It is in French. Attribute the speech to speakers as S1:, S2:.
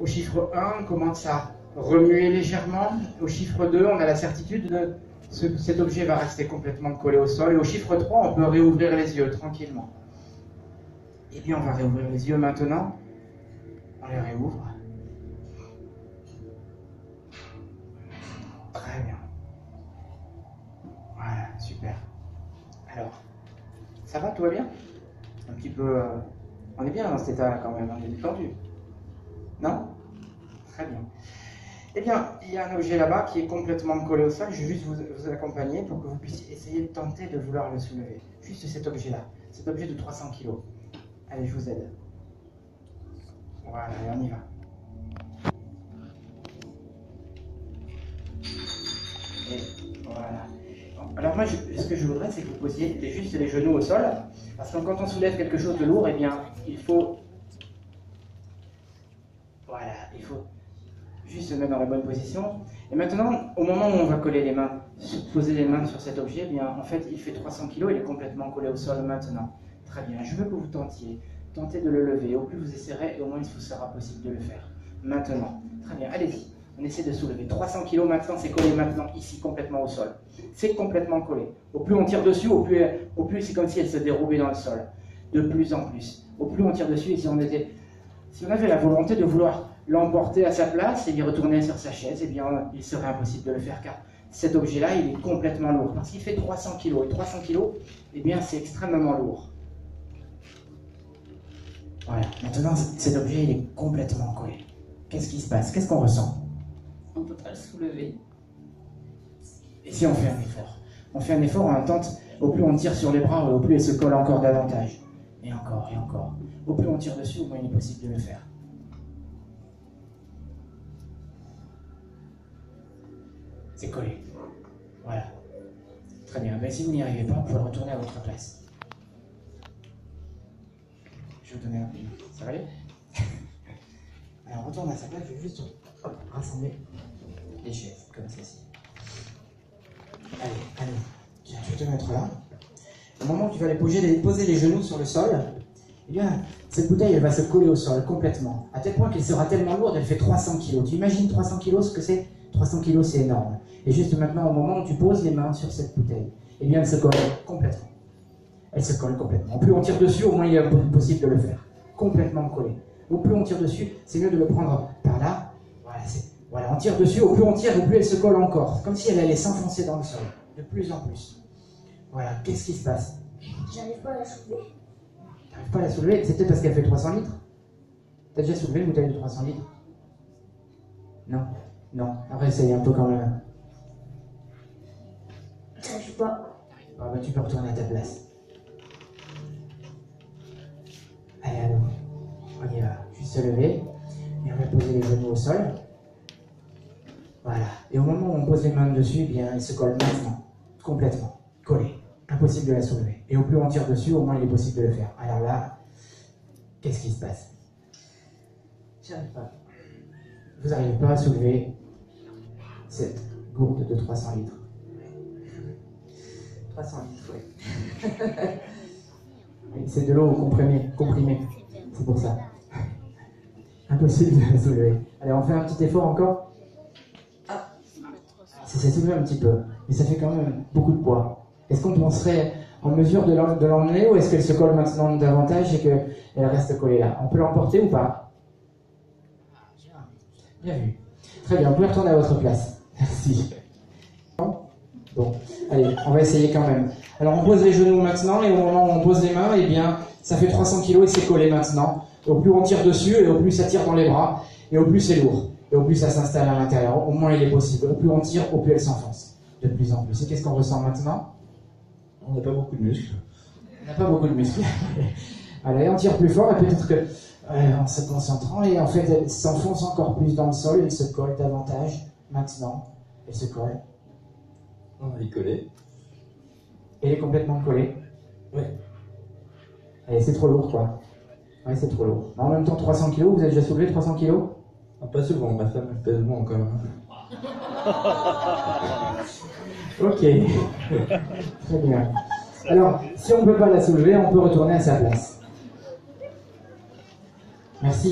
S1: Au chiffre 1, on commence à remuer légèrement. Au chiffre 2, on a la certitude que cet objet va rester complètement collé au sol. Et au chiffre 3, on peut réouvrir les yeux tranquillement. Et bien, on va réouvrir les yeux maintenant. On les réouvre. Très bien. Voilà, super. Alors, ça va, tout va bien? Un petit peu... on est bien dans cet état-là quand même, on est détendu. Non? Très bien. Eh bien, il y a un objet là-bas qui est complètement collé au sol. Je vais juste vous accompagner pour que vous puissiez essayer de tenter de vouloir le soulever. Juste cet objet-là, cet objet de 300 kg. Allez, je vous aide. Voilà, et on y va. Et voilà. Alors moi, ce que je voudrais, c'est que vous posiez juste les genoux au sol. Parce que quand on soulève quelque chose de lourd, eh bien, il faut... Voilà, il faut juste se mettre dans la bonne position. Et maintenant, au moment où on va coller les mains, poser les mains sur cet objet, eh bien, en fait, il fait 300 kg, il est complètement collé au sol maintenant. Très bien, je veux que vous tentez de le lever. Au plus vous essaierez, au moins il vous sera possible de le faire. Maintenant. Très bien, allez-y. On essaie de soulever. 300 kg maintenant, c'est collé maintenant, ici, complètement au sol. C'est complètement collé. Au plus on tire dessus, au plus c'est comme si elle se déroulait dans le sol. De plus en plus. Au plus on tire dessus, et si on avait la volonté de vouloir l'emporter à sa place et y retourner sur sa chaise, eh bien, il serait impossible de le faire, car cet objet-là, il est complètement lourd. Parce qu'il fait 300 kg. Et 300 kg, eh bien, c'est extrêmement lourd. Voilà. Maintenant, cet objet, il est complètement collé. Qu'est-ce qui se passe? Qu'est-ce qu'on ressent?
S2: On ne peut pas le soulever.
S1: Et si on fait un effort? On fait un effort, on tente, au plus on tire sur les bras, au plus il se colle encore davantage. Et encore, et encore. Au plus on tire dessus, au moins il est possible de le faire. C'est collé. Voilà. Très bien. Mais si vous n'y arrivez pas, vous pouvez retourner à votre place. Je vais vous donner un peu. Ça va aller? Alors, on retourne à sa place, je vais juste rassembler les chaises, comme ceci. Allez. Tiens, je vais te mettre là. Au moment où tu vas poser les genoux sur le sol, eh bien, cette bouteille, elle va se coller au sol complètement. À tel point qu'elle sera tellement lourde, elle fait 300 kg. Tu imagines 300 kg, ce que c'est? 300 kg, c'est énorme. Et juste maintenant, au moment où tu poses les mains sur cette bouteille, eh bien, elle se colle complètement. Elle se colle complètement. Plus on tire dessus, au moins il est possible de le faire. Complètement collé. Au plus on tire dessus, c'est mieux de le prendre par là. Voilà, on tire dessus, au plus on tire, au plus elle se colle encore. Comme si elle allait s'enfoncer dans le sol, de plus en plus. Voilà, qu'est-ce qui se passe?
S3: J'arrive pas à la soulever.
S1: T'arrives pas à la soulever? C'est peut-être parce qu'elle fait 300 litres? T'as déjà soulevé une bouteille de 300 litres? Non. Après, essaye un peu quand même.
S3: J'arrive pas.
S1: Ah bah, tu peux retourner à ta place. Allez, on y va. Juste se lever. Et on va poser les genoux au sol. Voilà. Et au moment où on pose les mains dessus, eh bien, elle se colle maintenant. Complètement. Collée. Impossible de la soulever. Et au plus on tire dessus, au moins il est possible de le faire. Alors là, qu'est-ce qui se passe? J'arrive pas. Vous n'arrivez pas à soulever cette gourde de 300 litres. 300 litres, oui. Oui, c'est de l'eau comprimée. C'est pour ça. Impossible de la soulever. Allez, on fait un petit effort encore. Ça s'est soulevé un petit peu, mais ça fait quand même beaucoup de poids. Est-ce qu'on serait en mesure de l'emmener, ou est-ce qu'elle se colle maintenant davantage et qu'elle reste collée là? On peut l'emporter ou pas? Bien vu. Très bien, vous pouvez retourner à votre place. Merci. Bon, allez, on va essayer quand même. Alors on pose les genoux maintenant, et au moment où on pose les mains, eh bien, ça fait 300 kg et c'est collé maintenant. Au plus on tire dessus, et au plus ça tire dans les bras, et au plus c'est lourd. Et au plus ça s'installe à l'intérieur, au moins il est possible. Au plus on tire, au plus elle s'enfonce. De plus en plus. Et qu'est-ce qu'on ressent maintenant?
S4: On n'a pas beaucoup de muscles.
S1: On n'a pas beaucoup de muscles. Allez, on tire plus fort, et peut-être que, en se concentrant, et en fait elle s'enfonce encore plus dans le sol, elle se colle davantage. Maintenant, elle se colle.
S4: On va y coller.
S1: Elle est complètement collée.
S4: Oui.
S1: Allez, c'est trop lourd, quoi. Ouais, c'est trop lourd. Mais en même temps, 300 kg, vous avez déjà soulevé 300 kg?
S4: Ah, pas souvent, ma femme elle pèse moins quand même.
S1: Ok. Très bien. Alors, si on ne peut pas la soulever, on peut retourner à sa place. Merci.